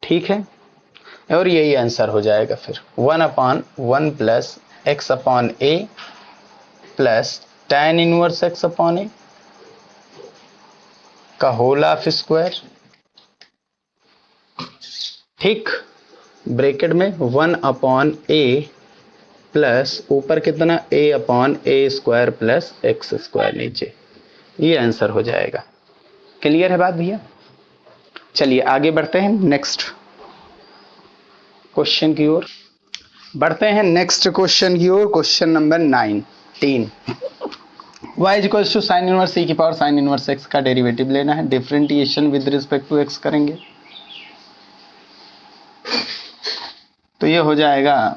ठीक है, और यही आंसर हो जाएगा फिर 1/1 plus x upon a plus tan inverse x upon a का होल ऑफ स्क्वायर, ठीक, ब्रैकेट में 1/a प्लस ऊपर कितना a/a square plus x square नीचे, ये आंसर हो जाएगा। क्लियर है बात भैया? चलिए आगे बढ़ते हैं नेक्स्ट क्वेश्चन की ओर। बढ़ते हैं नेक्स्ट क्वेश्चन की ओर। Question number 19, y equals to sine inverse e की पावर साइन इनवर्स x का डेरिवेटिव लेना है, differentiation with respect to x करेंगे। तो ये हो जाएगा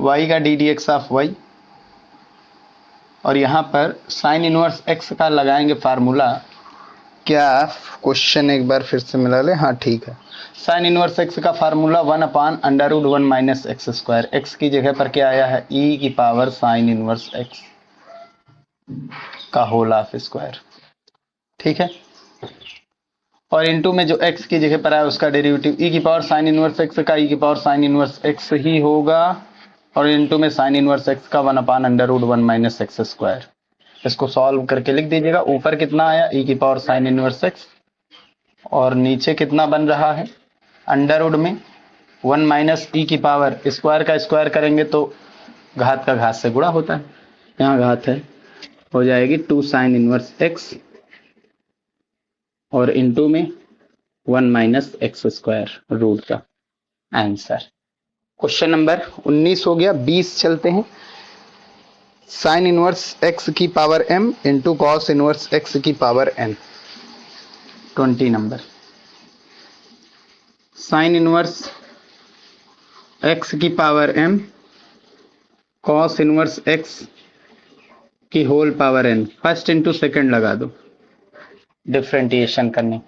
y का D D x of y, और यहाँ पर साइन इनवर्स x का लगाएंगे फार्मूला। क्या क्वेश्चन एक बार फिर से मिला ले? हाँ ठीक है। साइन इनवर्स x का formula 1/√1 minus x square, x की जगह पर क्या आया है e की पावर साइन इनवर्स x का होल ऑफ स्क्वायर, ठीक है, और इनटू में जो x की जगह पर आया उसका डेरिवेटिव e की पावर साइन इनवर्स x का e की पावर साइन इनवर्स x ही होगा, और इनटू में साइन इनवर्स x का 1/√1 माइनस एक्स स्क्वायर। इसको सॉल्व करके लिख दीजिएगा। ऊपर कितना आया e की पावर साइन इनवर्स x, और नीचे कितना बन रहा है अंडर रूट में 1 माइनस e की पावर, स्क्वायर का स्क्वायर करेंगे तो घात का घात से गुणा होता है, यहाँ घात है, हो जाएगी 2 साइन इनवर्स x और इनटू में 1 माइनस एक्स स्क्वायर रूट का आंसर। क्वेश्चन नंबर 19 हो गया। 20 चलते हैं। साइन इनवर्स x की power m into cos inverse x की power n, 20 number. Sine inverse x की power m cos inverse x की whole power n, first into second लगा दो डिफरेंटिएशन करने।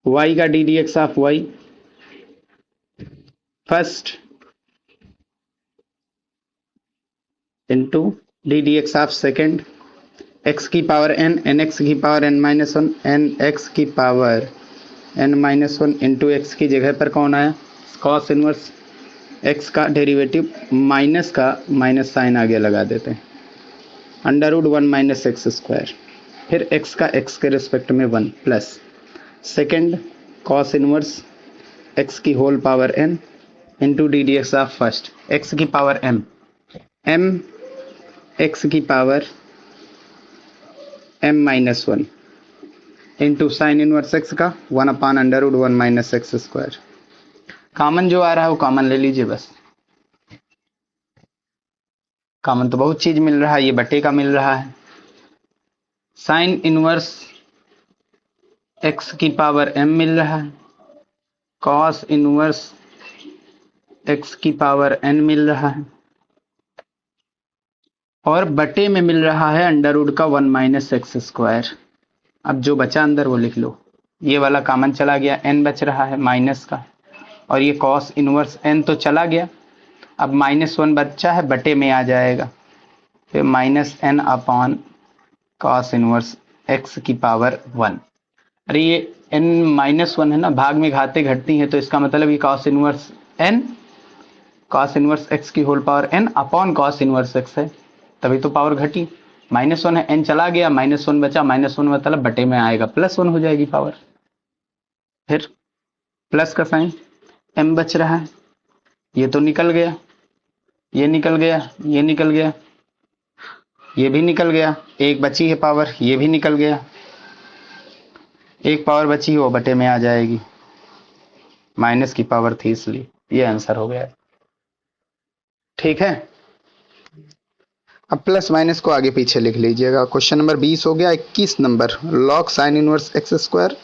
y का D D x of y, first into D D x of second x की power n n x की power n minus one n x की power n minus one into x की जगह पर कौन आया कॉस इनवर्स एक्स का derivative minus का माइनस साइन आगे लगा देते हैं under root one minus x square फिर एक्स का एक्स के रिस्पेक्ट में one plus second cos inverse x की whole power n into D D x of first x की पावर एम एम एक्स की power m minus one into sine inverse x का one upon under root one minus x square common जो आ रहा है वो common ले लीजिए बस कॉमन तो बहुत चीज मिल रहा है ये बटे का मिल रहा है साइन इनवर्स एक्स की पावर एम मिल रहा है कॉस इनवर्स एक्स की पावर एन मिल रहा है और बटे में मिल रहा है अंडर रूट का वन माइनस एक्स स्क्वायर अब जो बचा अंदर वो लिख लो ये वाला कॉमन चला गया एन बच रहा है माइनस का और ये कॉस इनवर्स एन तो चला गया अब माइनस वन बच्चा है बटे में आ जाएगा फिर minus N upon cos inverse x की पावर वन अरे ये एन माइनस वन है ना भाग में घाते घटती हैं तो इसका मतलब ये cos inverse n cos inverse x की whole power n upon cos inverse x है तभी तो पावर घटी माइनस वन है एन चला गया माइनस वन बचा माइनस वन मतलब बटे में आएगा प्लस वन हो जाएगी पावर फिर प्लस का साइन एम बच रहा है ये तो निकल गया ये निकल गया ये निकल गया ये भी निकल गया एक बची है पावर ये भी निकल गया एक पावर बची है वो बटे में आ जाएगी माइनस की पावर थी इसलिए ये आंसर हो गया ठीक है अब प्लस माइनस को आगे पीछे लिख लीजिएगा क्वेश्चन नंबर 20 हो गया 21 number log sine inverse x square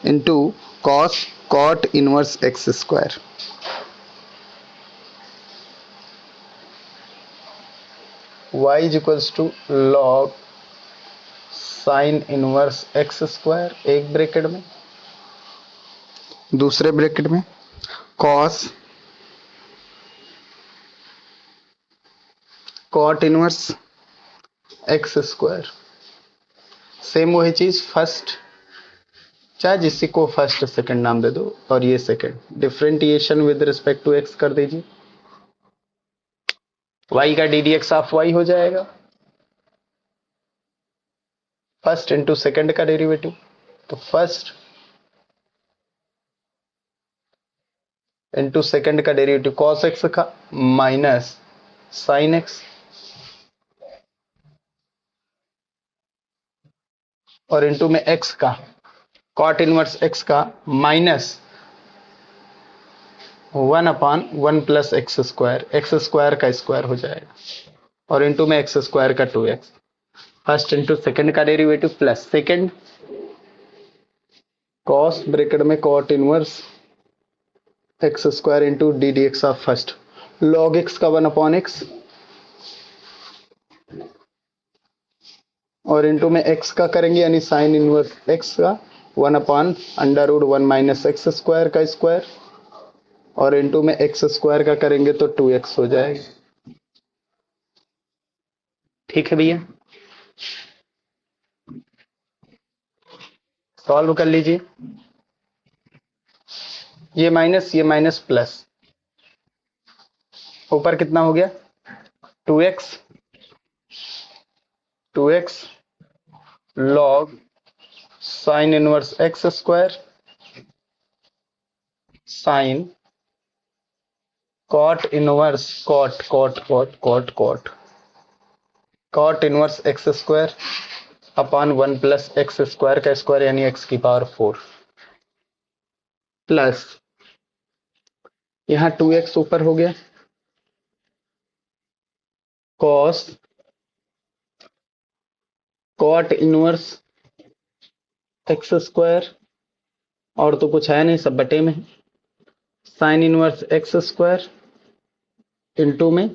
into cos cot inverse x square y is equals to log sine inverse x square एक ब्रैकेट में दूसरे ब्रैकेट में cos cot inverse x square same वही चीज first चाहे जिससे को फर्स्ट सेकंड नाम दे दो और ये second differentiation with respect to X कर दीजिए y का D D x of y हो जाएगा फर्स्ट इंटू सेकंड का डेरिवेटिव तो फर्स्ट इंटू सेकंड का डेरिवेटिव कॉस एक्स का माइनस साइन एक्स और इंटू में x का कॉट इनवर्स x का minus one upon one plus x square का स्क्वायर हो जाएगा और इंटू में एक्स स्क्वायर का 2x फर्स्ट इंटू सेकंड का derivative plus second cos bracket में cot inverse x square into D D x of first log X का one upon X और इंटू में x का करेंगे यानी साइन इनवर्स x का one upon under root one minus x square का square और इंटू में एक्स स्क्वायर का करेंगे तो 2x हो जाएगा ठीक है भैया सॉल्व कर लीजिए ये माइनस प्लस ऊपर कितना हो गया 2x log sine inverse x square sine cot inverse cot inverse x square upon one plus x square का स्क्वायर यानी एक्स की पावर 4 प्लस यहां 2x ऊपर हो गया cos cot inverse x square और तो कुछ है नहीं सब बटे में sine inverse x square into में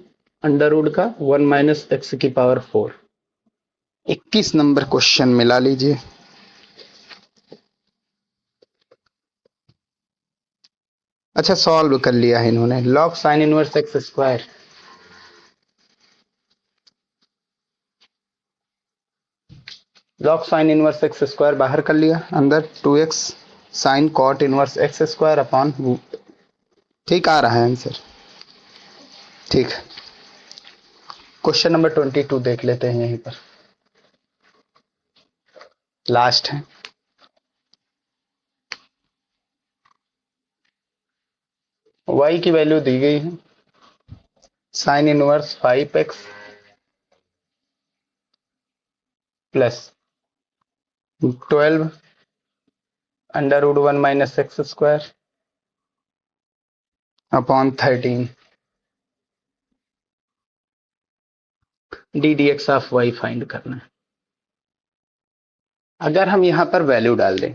अंडर रूट का वन माइनस एक्स की पावर 4 21 नंबर क्वेश्चन मिला लीजिए अच्छा सॉल्व कर लिया है इन्होंने log sine inverse x square log sine inverse x square बाहर कर लिया, अंदर 2x sine cot inverse x square upon, ठीक आ रहा है आंसर। ठीक है, क्वेश्चन नंबर 22 देख लेते हैं, यहीं पर लास्ट है। y की वैल्यू दी गई है sine inverse 5x plus 12 under root 1 minus x square upon 13 D D x of Y find करना है। अगर हम यहां पर वैल्यू डाल दें,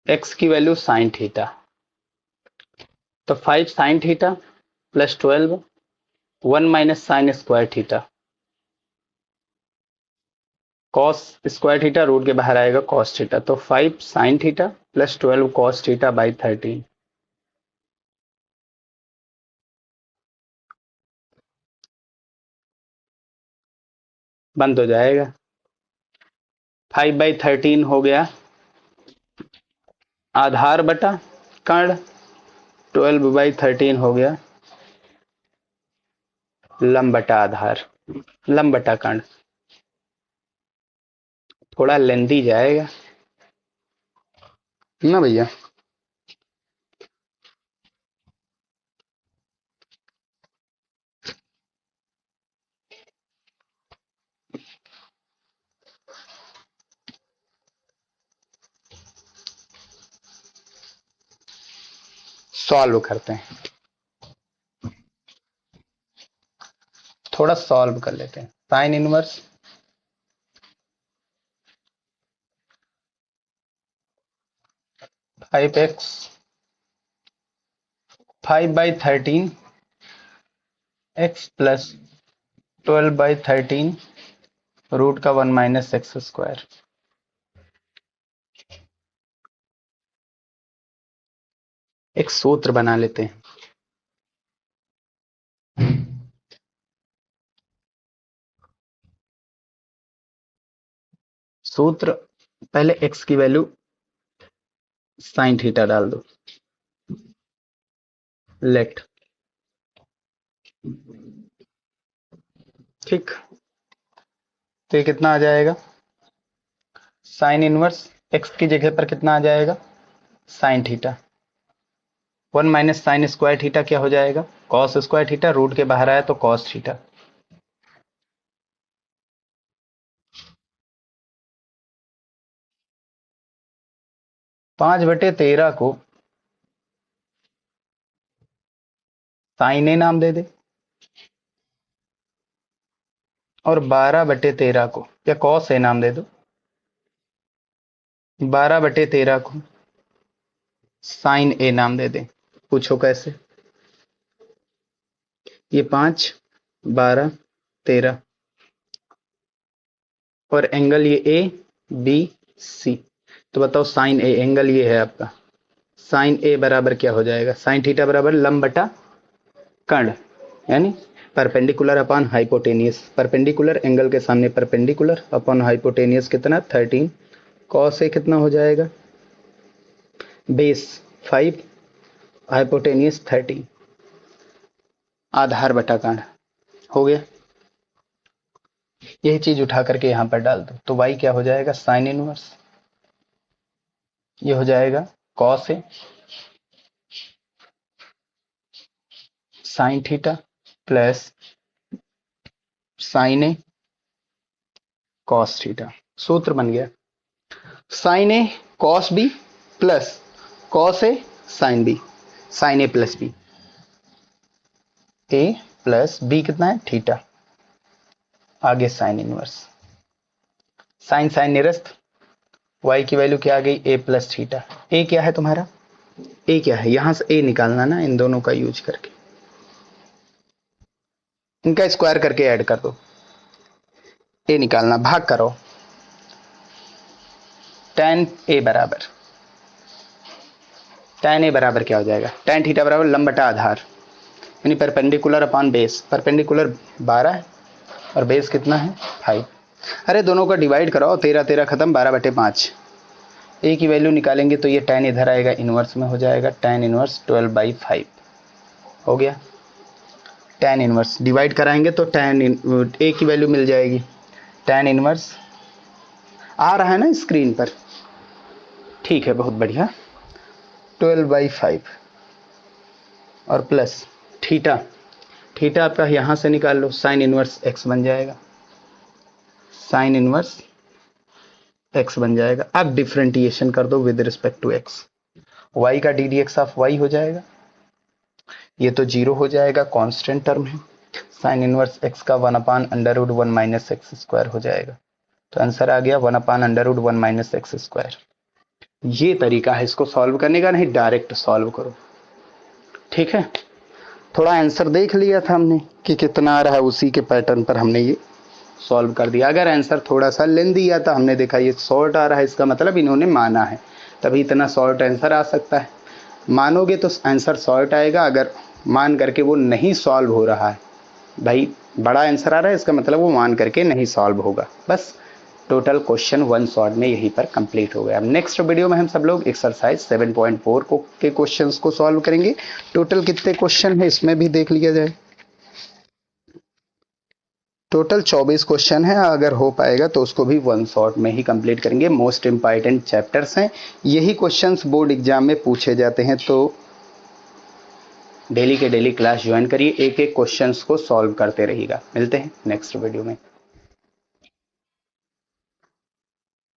x की वैल्यू साइन थीटा, तो 5 sine theta plus 12 1 minus sine square theta cos square theta, root के बाहर आएगा कॉस थीटा, तो 5 sine theta plus 12 cos theta by 13 बंद हो जाएगा। 5/13 हो गया आधार बटा कर्ण, 12/13 हो गया लंब बटा आधार, लंब बटा कर्ण। थोड़ा लेंदी जाएगा ना भैया। सॉल्व करते हैं, थोड़ा सॉल्व कर लेते हैं। Sine inverse 5x 5/13 x plus 12/13 root का 1 माइनस एक्स स्क्वायर। एक सूत्र बना लेते हैं। सूत्र, पहले x की वैल्यू साइन थीटा डाल दो, लेट, ठीक, तो ये कितना आ जाएगा, साइन इनवर्स x की जगह पर कितना आ जाएगा, sine theta, 1 minus sine square theta क्या हो जाएगा, कॉस स्क्वायर थीटा, रूट के बाहर आया तो कॉस थीटा। पांच बटे 13 को साइन ए नाम दे दे, और 12/13 को या कॉस ए नाम दे दो, 12/13 को साइन ए नाम दे दे। पूछो कैसे। ये 5 12 13 और एंगल ये ए बी सी, तो बताओ साइन ए, एंगल ये है आपका, साइन ए बराबर क्या हो जाएगा, साइन थीटा बराबर लंब बटा कर्ण, यानी perpendicular upon hypotenuse, perpendicular angle के सामने परपेंडिकुलर अपॉन हाइपोटेनियस कितना 13, कॉस ए कितना हो जाएगा बेस 5 हाइपोटेनियस 13 आधार बटा कर्ण, हो गया। यही चीज उठा करके यहां पर डाल दो, तो y क्या हो जाएगा साइन इनवर्स, ये हो जाएगा cos A sign theta plus sign A cos theta. सूत्र बन गया sign A cos B plus cos A sine B, sign A plus B, A plus B कितना है थीटा, आगे साइन इनवर्स, साइन साइन निरस्त, y की value क्या आ गई a प्लस थीटा। ए क्या है तुम्हारा, ए क्या है, यहां से ए निकालना ना, इन दोनों का यूज करके इनका स्क्वायर करके ऐड कर दो, ए निकालना, भाग करो, tan ए बराबर tan a बराबर क्या हो जाएगा, tan थीटा बराबर लंब बटा आधार यानी परपेंडिकुलर अपॉन बेस। परपेंडिकुलर 12 है और बेस कितना है 5। अरे दोनों का डिवाइड कराओ, 13 13 खत्म, 12/5। ए की वैल्यू निकालेंगे तो ये tan इधर आएगा, इनवर्स में हो जाएगा, tan इनवर्स 12/5 हो गया। tan इनवर्स डिवाइड कराएंगे तो tan ए की वैल्यू मिल जाएगी, tan इनवर्स आ रहा है ना स्क्रीन पर, ठीक है बहुत बढ़िया, 12/5 और प्लस थीटा, थीटा आपका यहां से निकाल लो, साइन इनवर्स x बन जाएगा, साइन इनवर्स x बन जाएगा। अब डिफरेंटिएशन कर दो with respect to x, y का D D x of y हो जाएगा, ये तो 0 हो जाएगा, कांस्टेंट टर्म है। साइन इनवर्स x का 1/√1 माइनस एक्स स्क्वायर हो जाएगा, तो आंसर आ गया 1/√1 माइनस एक्स स्क्वायर। ये तरीका है इसको सॉल्व करने का, नहीं डायरेक्ट सॉल्व करो, ठीक है। थोड़ा आंसर देख लिया था हमने कि कितना आ रहा है, उसी के पैटर्न पर हमने ये सॉल्व कर दिया। अगर आंसर थोड़ा सा लेंदी आता, हमने देखा ये शॉर्ट आ रहा है, इसका मतलब इन्होंने माना है, तभी इतना शॉर्ट आंसर आ सकता है। मानोगे तो आंसर शॉर्ट आएगा, अगर मान करके वो नहीं सॉल्व हो रहा है, भाई बड़ा आंसर आ रहा है, इसका मतलब वो मान करके नहीं सॉल्व होगा। बस टोटल क्वेश्चन 1 शॉट में यहीं पर कंप्लीट हो गया। अब नेक्स्ट वीडियो में हम सब लोग एक्सरसाइज 7.4 के क्वेश्चंस को सॉल्व करेंगे। टोटल कितने क्वेश्चन है इसमें भी देख लिया जाए। टोटल 24 क्वेश्चन है, अगर हो पाएगा तो उसको भी 1 शॉट में ही कंप्लीट करेंगे। मोस्ट इंपॉर्टेंट चैप्टर्स हैं, यही क्वेश्चंस बोर्ड एग्जाम में पूछे जाते हैं, तो डेली के डेली क्लास ज्वाइन करिए, एक एक क्वेश्चंस को सॉल्व करते रहिएगा। मिलते हैं नेक्स्ट वीडियो में।